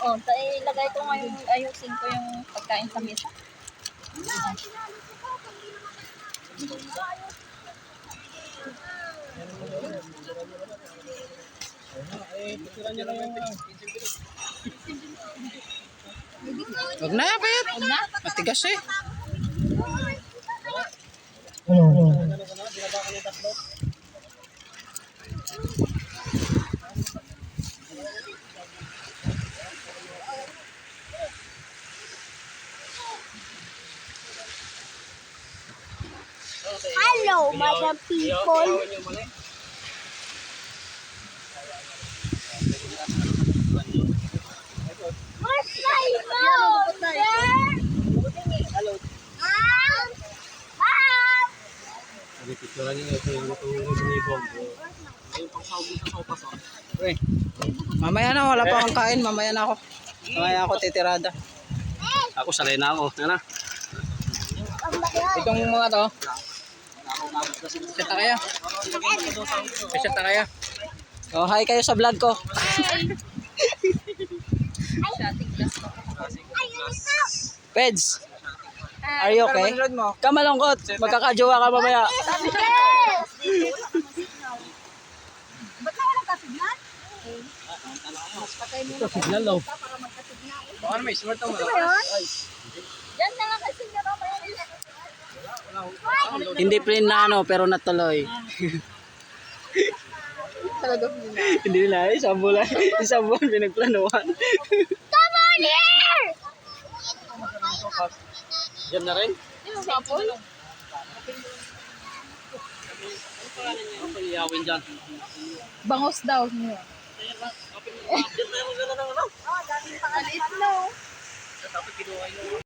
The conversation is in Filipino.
Oh, ilagay ko ngayon, ayusin ko yung pagkain sa mesa. Huwag na, Pet. Matigas eh. Hello, madam people. What's my phone, sir? Hello. Mom? Mom? Mamaya na, wala pa akong kain. Mamaya na ako. Mamaya ako titirada. Ako sanay na ako. Yan na. Itong mga to. Chat na kayo. Chat na kayo. Oh, hi kayo sa vlog ko. Peds, are you okay? Kamalungkot. Magkakajowa ka mamaya. Ba't na walang kasignan? Signal daw. Baka may smart mo. Diyan na lang kasi nga ba? Hindi plain na ano, pero natuloy. Hindi na, isang buwan pinagplanuhan. Come on here! Yan na rin. Yung sapol? Ano pa iyawin dyan? Bangos daw niyo. Yan na yung gano'n ng ano. Maliit no. Dapat kinuha yung